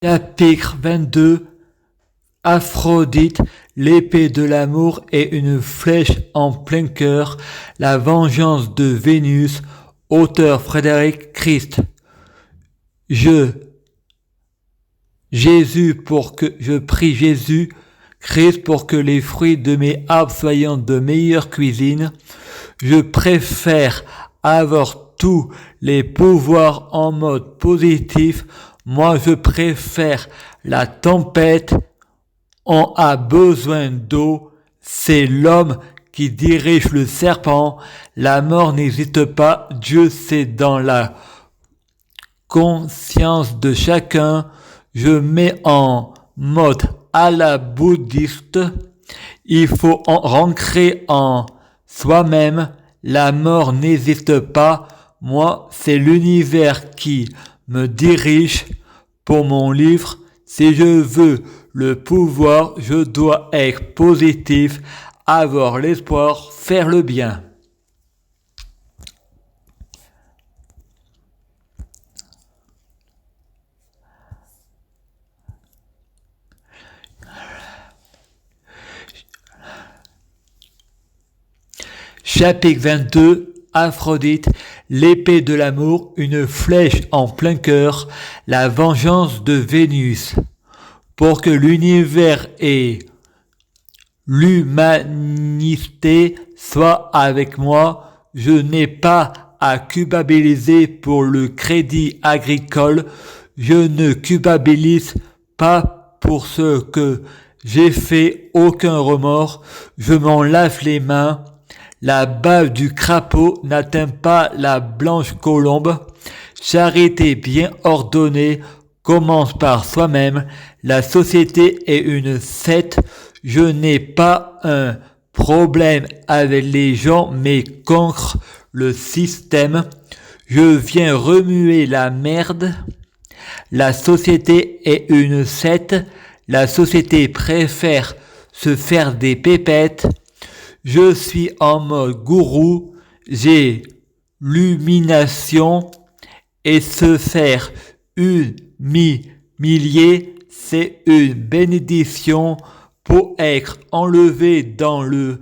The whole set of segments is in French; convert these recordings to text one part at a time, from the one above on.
Chapitre 22. Aphrodite, l'épée de l'amour et une flèche en plein cœur, la vengeance de Vénus, auteur Frédéric Christ. Je prie Jésus Christ pour que les fruits de mes arbres soient de meilleure cuisine. Je préfère avoir tous les pouvoirs en mode positif. Moi, je préfère la tempête. On a besoin d'eau. C'est l'homme qui dirige le serpent. La mort n'hésite pas. Dieu, c'est dans la conscience de chacun. Je mets en mode à la bouddhiste. Il faut rentrer en soi-même. La mort n'hésite pas. Moi, c'est l'univers qui me dirige. Pour mon livre, si je veux le pouvoir, je dois être positif, avoir l'espoir, faire le bien. Chapitre 22. Aphrodite, l'épée de l'amour, une flèche en plein cœur, la vengeance de Vénus. Pour que l'univers et l'humanité soient avec moi, je n'ai pas à culpabiliser pour le crédit agricole, je ne culpabilise pas pour ce que j'ai fait, aucun remords, je m'en lave les mains. La bave du crapaud n'atteint pas la blanche colombe. Charité bien ordonnée commence par soi-même. La société est une secte. Je n'ai pas un problème avec les gens, mais contre le système. Je viens remuer la merde. La société est une secte. La société préfère se faire des pépettes. Je suis en mode gourou, j'ai l'illumination et se faire humilier, c'est une bénédiction pour être élevé dans le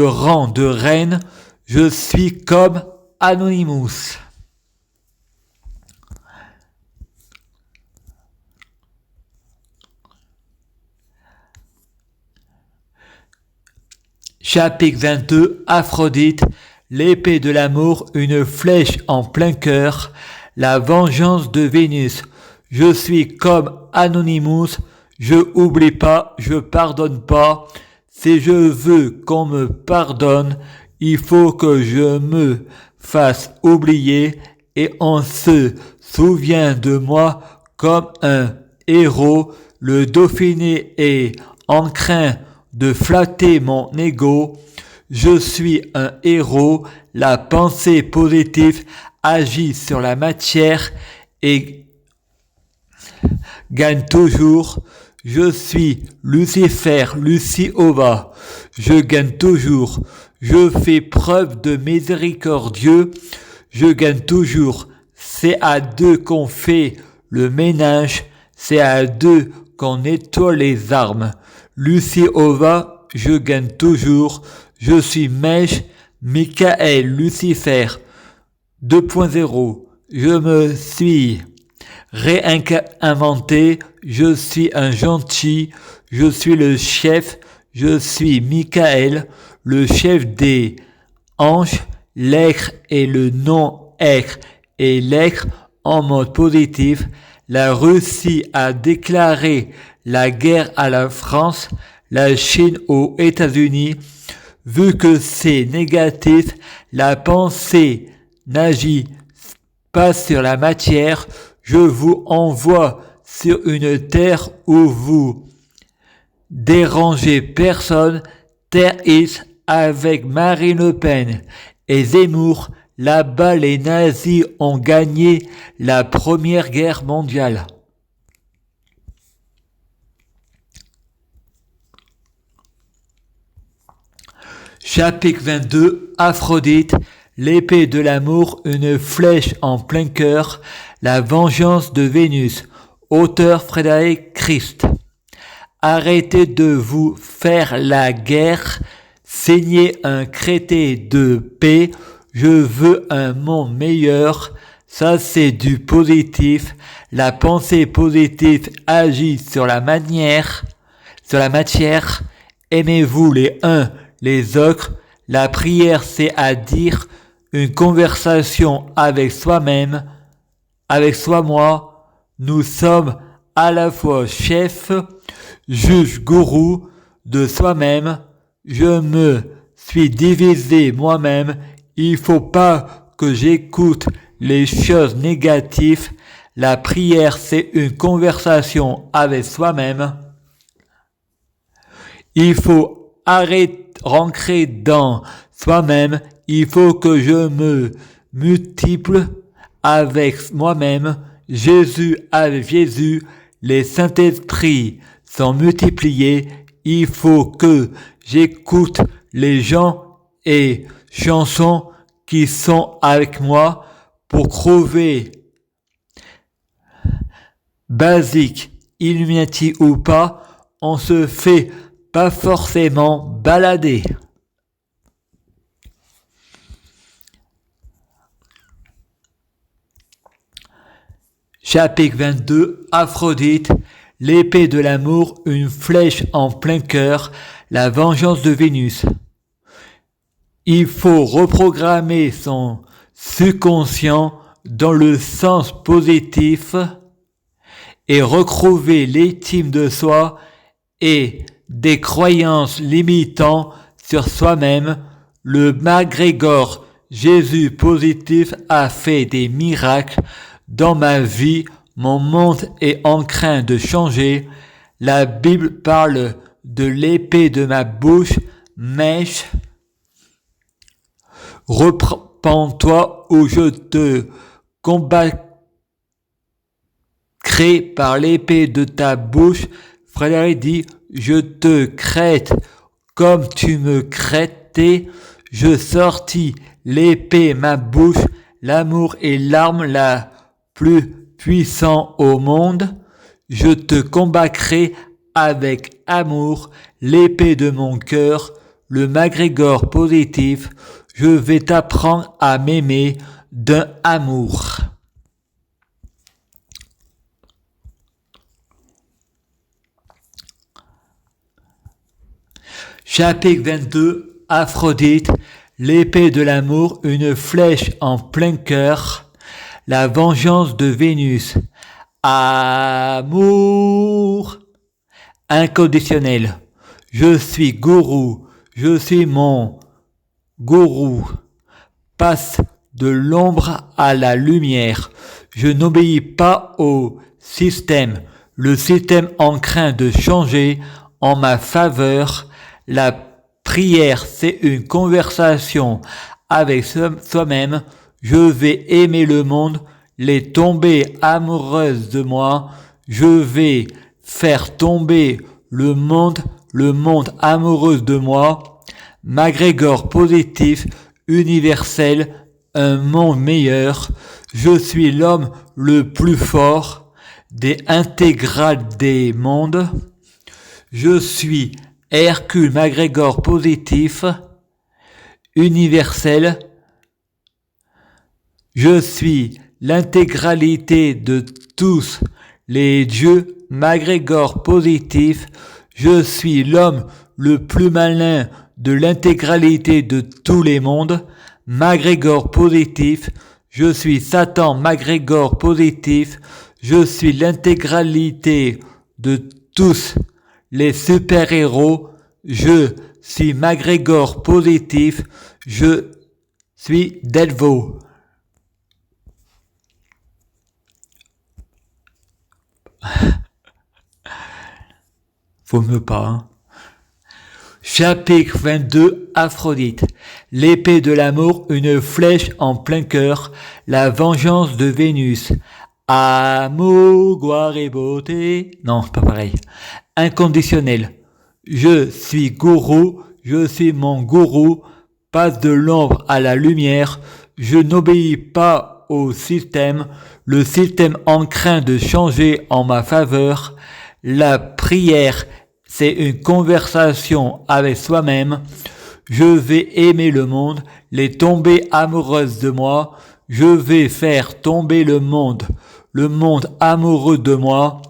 rang de reine. Je suis comme Anonymous. Chapitre 22. Aphrodite, l'épée de l'amour, une flèche en plein cœur, la vengeance de Vénus. Je suis comme Anonymous, je oublie pas, je pardonne pas. Si je veux qu'on me pardonne, il faut que je me fasse oublier et on se souvient de moi comme un héros. Le Dauphiné est en train de flatter mon ego. Je suis un héros. La pensée positive agit sur la matière et gagne toujours. Je suis Lucifer, Luciova. Je gagne toujours. Je fais preuve de miséricordieux. Je gagne toujours. C'est à deux qu'on fait le ménage. C'est à deux qu'on nettoie les armes. Luciova, je gagne toujours. Je suis Mèche, Michael, Lucifer 2.0. Je me suis réinventé. Je suis un gentil. Je suis le chef. Je suis Michael, le chef des anges. L'être et le non-être et l'être en mode positif. La Russie a déclaré la guerre à la France, la Chine aux États-Unis. Vu que c'est négatif, la pensée n'agit pas sur la matière. Je vous envoie sur une terre où vous dérangez personne. Terre X avec Marine Le Pen et Zemmour. Là-bas, les nazis ont gagné la Première Guerre mondiale. Chapitre 22. Aphrodite, l'épée de l'amour, une flèche en plein cœur, La vengeance de Vénus. Auteur Frédéric Christ. Arrêtez de vous faire la guerre. Signez un traité de paix. Je veux un monde meilleur. Ça, c'est du positif. La pensée positive agit sur la matière. Aimez-vous les uns les autres. La prière, c'est à dire une conversation avec soi-même, avec soi-moi. Nous sommes à la fois chef, juge, gourou de soi-même. Je me suis divisé moi-même. Il faut pas que j'écoute les choses négatives. La prière, c'est une conversation avec soi-même. Il faut rentrer dans soi-même. Il faut que je me multiplie avec moi-même. Jésus avec Jésus. Les Saint-Esprits sont multipliés. Il faut que j'écoute les gens et chansons qui sont avec moi pour trouver basique, Illuminati ou pas, on se fait pas forcément balader. Chapitre 22, Aphrodite, l'épée de l'amour, une flèche en plein cœur, la vengeance de Vénus. Il faut reprogrammer son subconscient dans le sens positif et retrouver l'estime de soi et des croyances limitantes sur soi-même. Le McGregor Jésus positif a fait des miracles dans ma vie. Mon monde est en train de changer. La Bible parle de l'épée de ma bouche, mèche. Repens-toi ou je te combattrai par l'épée de ta bouche. Frédéric dit, je te crête comme tu me crêtais. Je sortis l'épée ma bouche. L'amour est l'arme la plus puissante au monde. Je te combattrai avec amour. L'épée de mon cœur, le McGregor positif. Je vais t'apprendre à m'aimer d'un amour. Chapitre 22, Aphrodite, l'épée de l'amour, une flèche en plein cœur, la vengeance de Vénus. Amour inconditionnel. Je suis gourou, je suis mon gourou. Passe de l'ombre à la lumière. Je n'obéis pas au système. Le système en train de changer en ma faveur. La prière, c'est une conversation avec soi-même. Je vais aimer le monde, les tomber amoureuses de moi. Je vais faire tomber le monde amoureux de moi. McGregor positif, universel, un monde meilleur. Je suis l'homme le plus fort des intégrales des mondes. Je suis Hercule McGregor positif, universel. Je suis l'intégralité de tous les dieux. McGregor positif. Je suis l'homme le plus malin de l'intégralité de tous les mondes. McGregor positif. Je suis Satan McGregor positif. Je suis l'intégralité de tous les super-héros. Je suis McGregor positif. Je suis Delvaux. Faut mieux pas, hein. Chapitre 22, Aphrodite. L'épée de l'amour, une flèche en plein cœur, la vengeance de Vénus. Amour, gloire et beauté. Non, c'est pas pareil. Inconditionnel. Je suis gourou, je suis mon gourou. Passe de l'ombre à la lumière. Je n'obéis pas au système, le système en train de changer en ma faveur. La prière, c'est une conversation avec soi-même. Je vais aimer le monde, les tomber amoureuses de moi. Je vais faire tomber le monde amoureux de moi.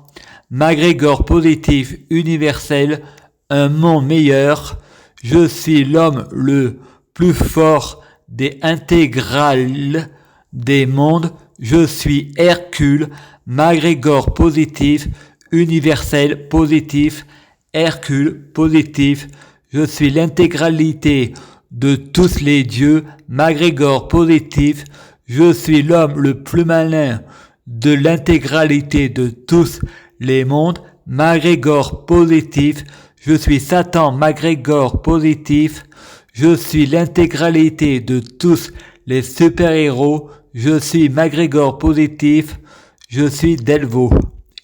McGregor positif universel, un monde meilleur. Je suis l'homme le plus fort des intégrales des mondes. Je suis Hercule, McGregor positif, universel positif, Hercule positif. Je suis l'intégralité de tous les dieux, McGregor positif. Je suis l'homme le plus malin de l'intégralité de tous les mondes, McGregor positif. Je suis Satan, McGregor positif. Je suis l'intégralité de tous les super-héros. Je suis McGregor positif. Je suis Delvaux.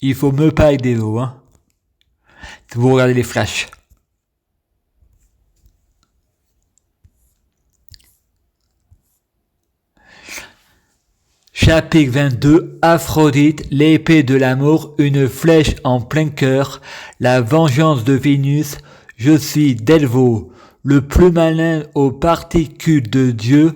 Il faut me parler des os, hein. Vous regardez les flashs. Chapitre 22, Aphrodite, l'épée de l'amour, une flèche en plein cœur, la vengeance de Vénus. Je suis Delvaux, le plus malin aux particules de Dieu.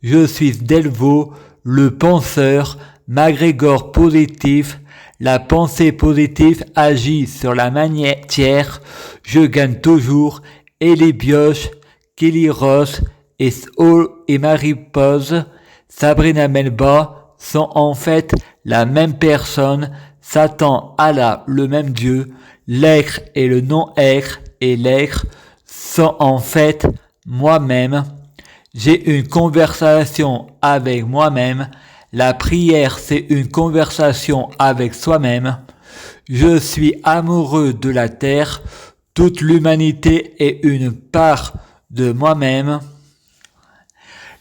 Je suis Delvaux, le penseur, McGregor positif. La pensée positive agit sur la matière. Je gagne toujours. Élébioche, Kéliros et Maripose, Sabrina Melba sont en fait la même personne. Satan, Allah, le même Dieu. L'être et le non-être et l'être sont en fait moi-même. J'ai une conversation avec moi-même. La prière, c'est une conversation avec soi-même. Je suis amoureux de la terre. Toute l'humanité est une part de moi-même.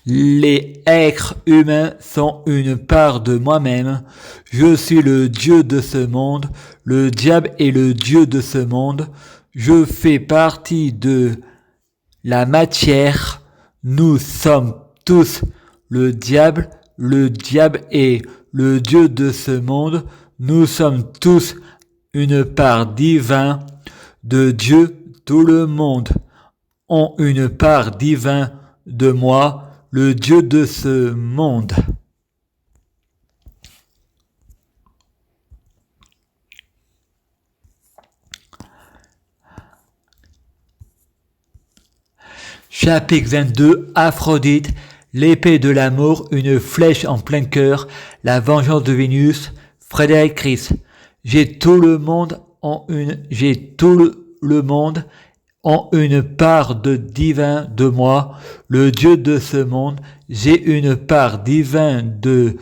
Les êtres humains sont une part de moi-même. Je suis le Dieu de ce monde. Le diable est le Dieu de ce monde. Je fais partie de la matière. Nous sommes tous le diable. Le diable est le Dieu de ce monde. Nous sommes tous une part divine de Dieu. Tout le monde ont une part divine de moi, le Dieu de ce monde. Chapitre 22, Aphrodite, l'épée de l'amour, une flèche en plein cœur, la vengeance de Vénus, Frédéric Ries. J'ai tout le monde en une part de divin de moi, le Dieu de ce monde. J'ai une part divine de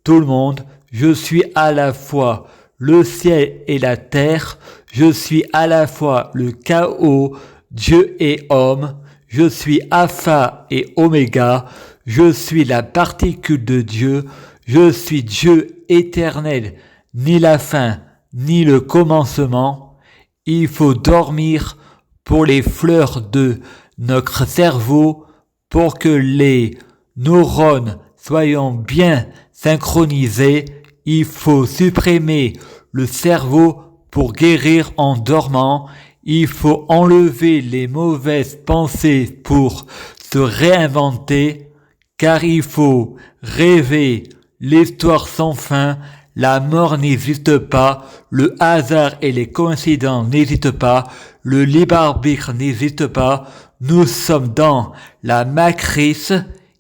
tout le monde. Je suis à la fois le ciel et la terre. Je suis à la fois le chaos, Dieu et homme. Je suis Alpha et Oméga. Je suis la particule de Dieu. Je suis Dieu éternel, ni la fin, ni le commencement. Il faut dormir pour les fleurs de notre cerveau, pour que les neurones soient bien synchronisés. Il faut supprimer le cerveau pour guérir en dormant. Il faut enlever les mauvaises pensées pour se réinventer, car il faut rêver l'histoire sans fin. La mort n'existe pas, le hasard et les coïncidences n'existent pas, le libre arbitre n'existe pas. Nous sommes dans la matrice.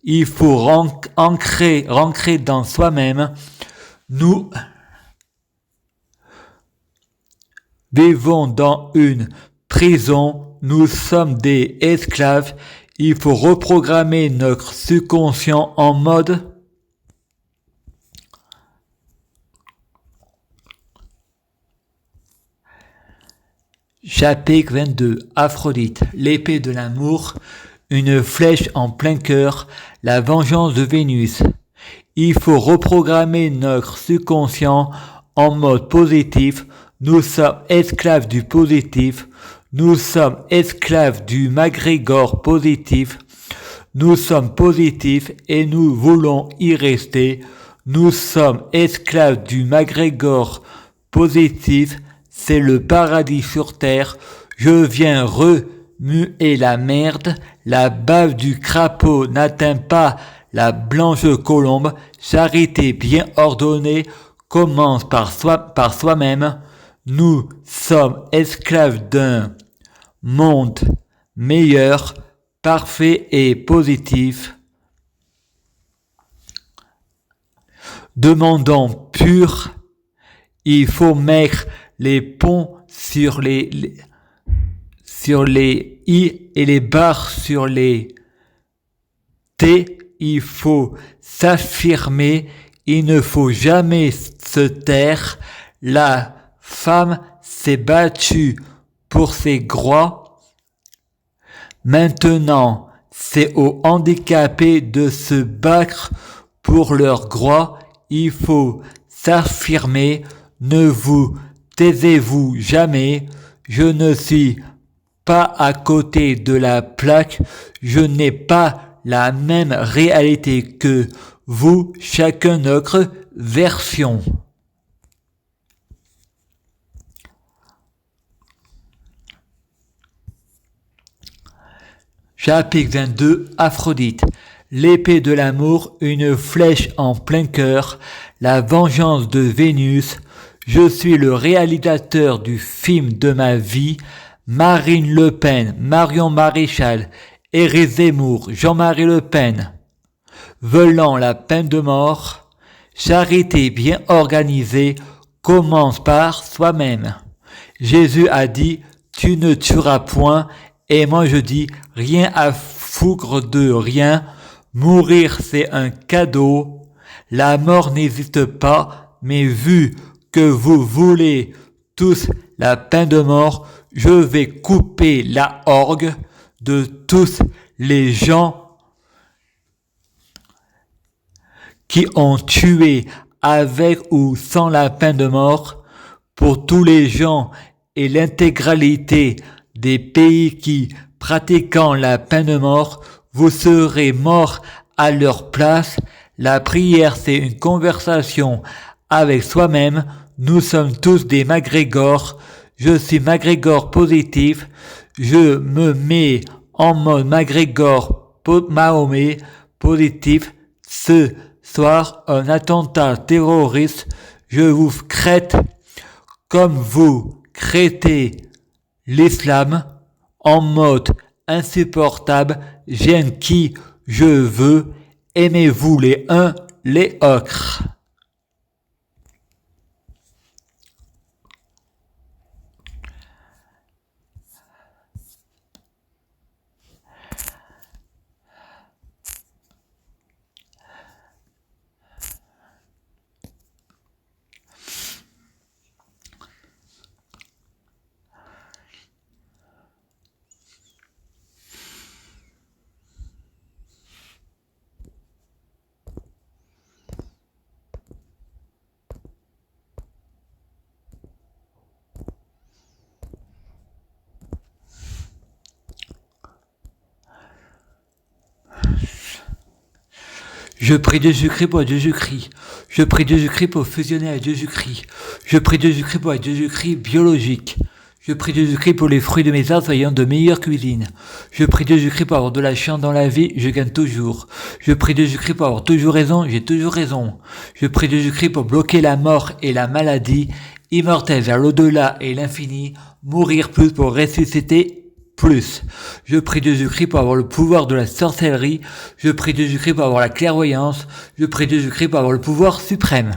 Il faut rentrer dans soi-même. Nous vivons dans une prison. Nous sommes des esclaves. Il faut reprogrammer notre subconscient en mode Chapitre 22, Aphrodite, l'épée de l'amour, une flèche en plein cœur, la vengeance de Vénus. Il faut reprogrammer notre subconscient en mode positif. Nous sommes esclaves du positif. Nous sommes esclaves du McGregor positif. Nous sommes positifs et nous voulons y rester. Nous sommes esclaves du McGregor positif, c'est le paradis sur terre. Je viens remuer la merde, la bave du crapaud n'atteint pas la blanche colombe. Charité bien ordonnée commence par soi-même. Nous sommes esclaves d'un monde meilleur, parfait et positif. Demandons pur, il faut mettre les ponts sur les i et les barres sur les t. Il faut s'affirmer, il ne faut jamais se taire. La femme s'est battue pour ses droits. Maintenant, c'est aux handicapés de se battre pour leurs droits. Il faut s'affirmer, ne vous taisez-vous jamais. Je ne suis pas à côté de la plaque, je n'ai pas la même réalité que vous, chacun notre version. Chapitre 22, Aphrodite. L'épée de l'amour, une flèche en plein cœur, la vengeance de Vénus. Je suis le réalisateur du film de ma vie. Marine Le Pen, Marion Maréchal, Éric Zemmour, Jean-Marie Le Pen, veulent la peine de mort. Charité bien organisée commence par soi-même. Jésus a dit, tu ne tueras point, et moi je dis, rien à foutre de rien. Mourir c'est un cadeau, la mort n'hésite pas, mais vu que vous voulez tous la peine de mort, je vais couper la orgue de tous les gens qui ont tué avec ou sans la peine de mort, pour tous les gens et l'intégralité des pays qui pratiquant la peine de mort, vous serez morts à leur place. La prière, c'est une conversation avec soi-même. Nous sommes tous des McGregor. Je suis McGregor positif. Je me mets en mode McGregor Mahomet positif. Ce soir, un attentat terroriste. Je vous crête comme vous crêtez l'islam en mode insupportable. J'aime qui je veux. Aimez-vous les uns les autres. Je prie Jésus-Christ pour Jésus-Christ. Je prie Jésus-Christ pour fusionner à Jésus-Christ. Je prie Jésus-Christ pour être Jésus-Christ biologique. Je prie Jésus-Christ pour les fruits de mes arbres ayant de meilleures cuisines. Je prie Jésus-Christ pour avoir de la chance dans la vie, je gagne toujours. Je prie Jésus-Christ pour avoir toujours raison, j'ai toujours raison. Je prie Jésus-Christ pour bloquer la mort et la maladie, immortel vers l'au-delà et l'infini, mourir plus pour ressusciter plus. Je prie Jésus-Christ pour avoir le pouvoir de la sorcellerie. Je prie Jésus-Christ pour avoir la clairvoyance. Je prie Jésus-Christ pour avoir le pouvoir suprême.